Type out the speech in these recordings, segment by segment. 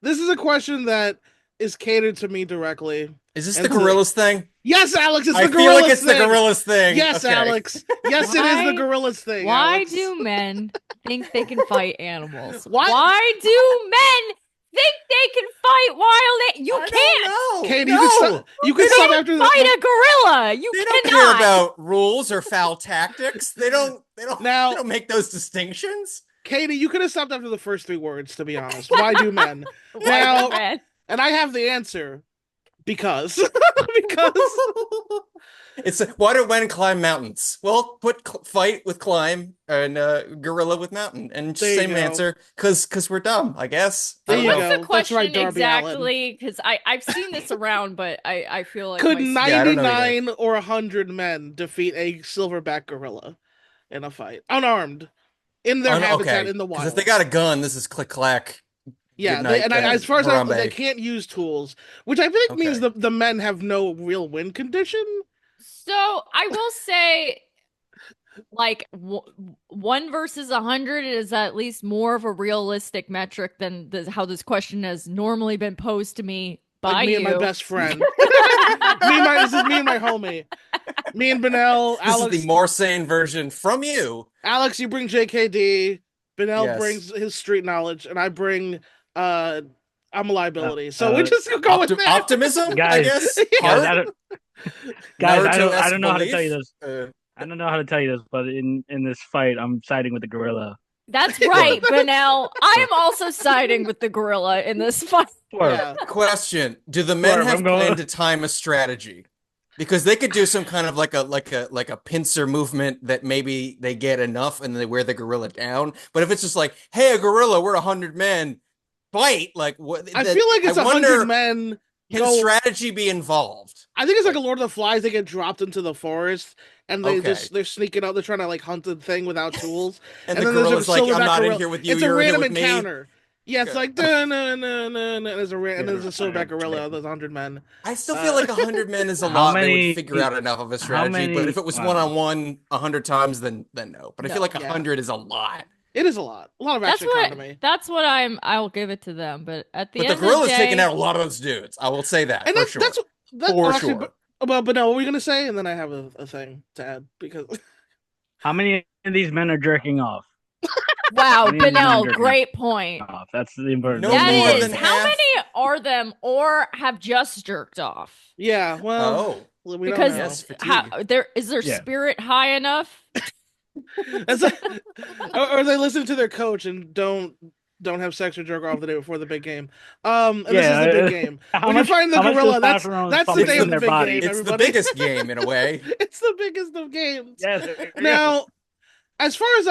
This is a question that is catered to me directly. Is this the And to, gorillas thing? yes, Alex, it's I the feel like gorillas it's the thing. gorillas thing. Yes, Okay. Alex. Yes, it is the Why gorillas thing, why Alex. do men think they can fight animals? Why, Why do men think they can fight wild you I can't. don't know. Katie? You could stop. No, You they could stop don't. after Fight a gorilla. You They don't care cannot. about rules or foul tactics. They don't. They don't. They now. don't make those distinctions. Katie, you could have stopped after the first three words. To be honest, why do men? Why do Now, men? and I have the answer because because It's why do men climb mountains? Well, put fight with climb and gorilla with mountain, and there you same go. answer because we're dumb, I guess. I There don't you know. What's the go. That's question right, Darby Allen. exactly? Because I've seen this around, but I feel like Could my Yeah, I don't know either. 99 or 100 men defeat a silverback gorilla in a fight, unarmed, in their habitat Okay, in the because if wild? they got a gun, this is click clack. Good Yeah, night, as far as I know, they Harambe. can't use tools, which I think means Okay. the men have no real win condition. So I will say, like, one versus 100 is at least more of a realistic metric than how this question has normally been posed to me Like by me and my you. best friend. This is me and my homie. Me and Benel, This is Alex. the more sane version from you. Alex, you bring JKD. Benel Yes. brings his street knowledge, and I bring I'm a Uh, liability. So we uh, just go with that. Optimism, I guys, guess. guys, Heart. I Naruto-esque don't know how to tell you belief. this. I don't know how to tell you this, but in this fight, I'm siding with the gorilla. That's right, Benel. I am also siding with the gorilla in this fight. Swerve, Yeah. Question: do the men swerve. have I'm going. planned to time a strategy? Because they could do some kind of like a pincer movement that maybe they get enough and they wear the gorilla down. But if it's just like, hey, a gorilla, we're 100 men, fight. Like what? I feel like it's I 100 wonder, men can go. strategy be involved? I think it's like a Lord of the Flies. They get dropped into the forest and Okay. they're sneaking out. They're trying to like hunt the thing without tools. And And the then there's a gorilla's like, I'm silverback not in gorilla. here with you. It's a You're in here random with me. encounter. Yeah, it's Okay. like and there's and there's a silverback gorilla. Yeah. There's 100 men. I still feel like 100 men is a How lot. They many- would figure out enough of a strategy. But many- if it was wow. one-on-one 100 times, then no. But I feel No. like Yeah. 100 is a lot. It is a lot of That's action what economy. I'll give it to them. But at the But end the of the gorilla's day, taking out a lot of those dudes. I will say that And for that's sure. that's For actually, sure. but no, what were you gonna say? And then I have a thing to add because How many of these men are jerking off? wow, How many of these men are Benel, jerking great point. off? That's the important. No That more is, than how half. many are them or have just jerked off? yeah, well, Oh, we Because don't know. yes, fatigue. how there is their Yeah. spirit high enough? That's or they listen to their coach and don't have sex or jerk off the day before the big game. And this is the big game. How When much, you find the how much gorilla, that's testosterone is the pumping day in of the their big body? game. it's the Everybody. biggest game in a way. It's the biggest of games. Yes. Now, as far as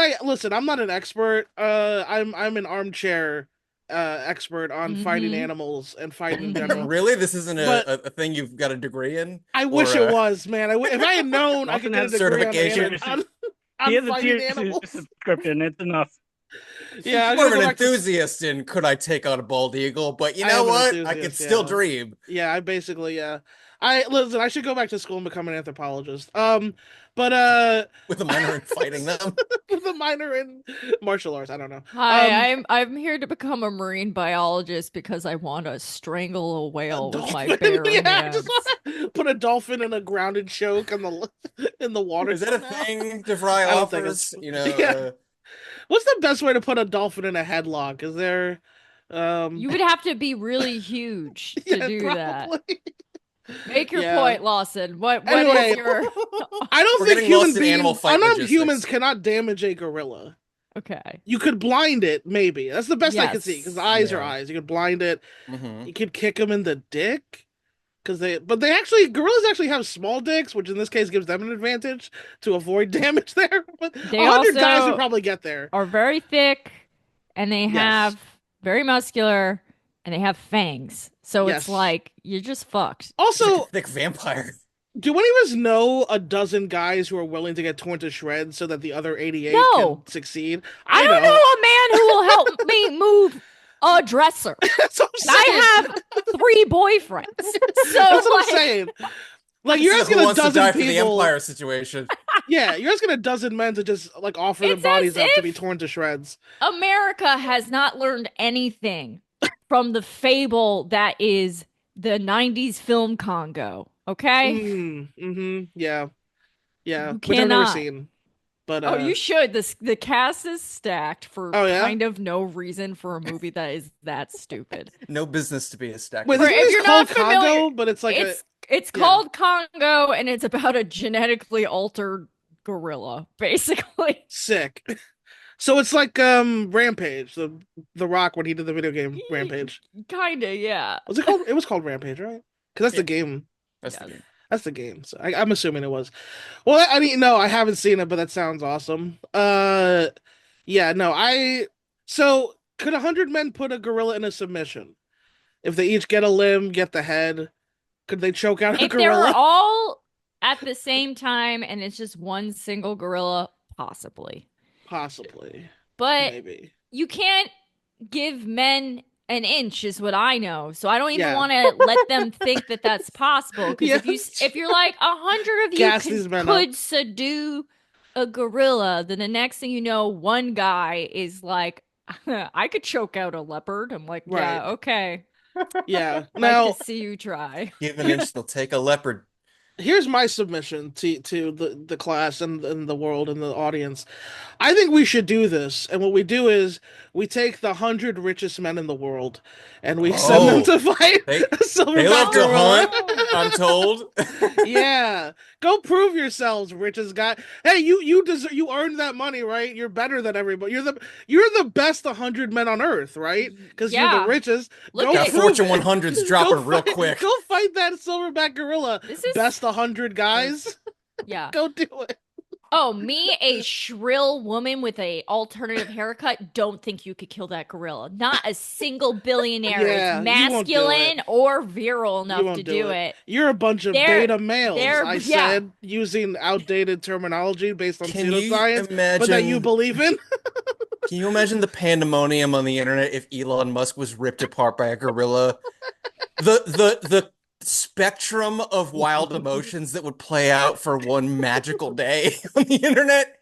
I'm not an expert. I'm an armchair expert on fighting Mhm. animals and fighting in general. Really? This isn't But- a thing you've got a degree in? I wish Or, it was, man. If I had known, I Lawson could get a has degree on, certification. on he has a fighting tier 2 animals. subscription. It's enough. Yeah, I'm more of gonna an go back to- enthusiast in could I take on a bald eagle? But you I know am an what? I enthusiast, could still yeah. dream Yeah, I basically I should go back to school and become an anthropologist. But with a minor in fighting them. with a minor in martial arts. I don't know. Hi, I'm here to become a marine biologist because I want to strangle a whale with my Dolphin. bare Yeah, I hands. just wanna put a dolphin in a grounded choke in the water. Is that a somehow. thing DeVry I don't think offers? it's- You know, yeah. What's the best way to put a dolphin in a headlock? Is there You would have to be really huge to yeah, do that. probably. Make your Yeah. point, Lawson. What Anyway. is your I don't We're think getting human lost in animal beings, fight unarmed logistics. humans cannot damage a gorilla. okay? You could blind it, maybe. That's the best I could Yes. see, because eyes are Yeah. eyes. You could blind it. Mhm. You could kick him in the dick. Gorillas actually have small dicks, which in this case gives them an advantage to avoid damage there. But They 100 guys also- would probably get there. Are very thick, and they Yes. have very muscular, and they have fangs. So Yes. it's like you're just fucked. Also, Thick vampire. do any of us know a dozen guys who are willing to get torn to shreds so that the other 88 No. can succeed? I don't know a man who will help me move a dresser. That's what I'm saying. I have 3 boyfriends. So That's what I'm like, saying. Like, you're This is asking Who a Wants to Die dozen for the people. Empire situation. Yeah, you're asking a dozen men to just like offer their It's bodies as up to if- be torn to shreds. America has not learned anything from the fable that is the 90s film Congo. Okay? Yeah. Yeah. You Which I've never cannot. seen. But Oh, you should. The cast is stacked for oh yeah? kind of no reason for a movie that is that stupid. No business to be a stack. Wait, For this if movie's you're called not familiar, Congo, but it's like it's yeah. called Congo and it's about a genetically altered gorilla, basically. Sick. So it's like Rampage, the Rock when he did the video game Rampage. Kinda, yeah. Was it called? It was called Rampage, right? Because that's the game. That's Yes. the game. That's the game. So I'm assuming it was. Well, I mean, no, I haven't seen it, but that sounds awesome. Yeah, no, So could 100 men put a gorilla in a submission if they each get a limb, get the head? Could they choke out a If they were gorilla? all at the same time and it's just one single gorilla, possibly. Possibly, But maybe. you can't give men an inch is what I know. So I don't even Yeah. want to let them think that that's possible. Because Yes. if you're like 100 of you Gas these men up. could subdue a gorilla, then the next thing you know, one guy is like, I could choke out a leopard. I'm like, yeah, Right. okay. Yeah. I'd Now, like to see you try. Give an inch, they'll take a leopard. here's my submission to the class and the world and the audience. I think we should do this, and what we do is we take the 100 richest men in the world, and we send them to fight They- a They silverback love to gorilla. hunt, I'm told. Yeah, go prove yourselves, richest guy. Hey, you deserve, you earned that money, right? You're better than everybody. You're the best 100 men on earth, right? Because you're Yeah. the richest. Look Go at Got it. prove Fortune it. 100's Go dropping real fight- quick. Go fight that silverback gorilla. This is Best 100 guys. yeah. Go do it. Oh, me, a shrill woman with a alternative haircut, don't think you could kill that gorilla. Not a single billionaire Yeah, is you won't do masculine it. or virile enough won't to do do it. it. You're a bunch of They're- beta males. I yeah. said using outdated terminology based on Can you pseudoscience, imagine? but that you believe in. Can you imagine the pandemonium on the internet if Elon Musk was ripped apart by a gorilla? The spectrum of wild emotions that would play out for one magical day on the internet.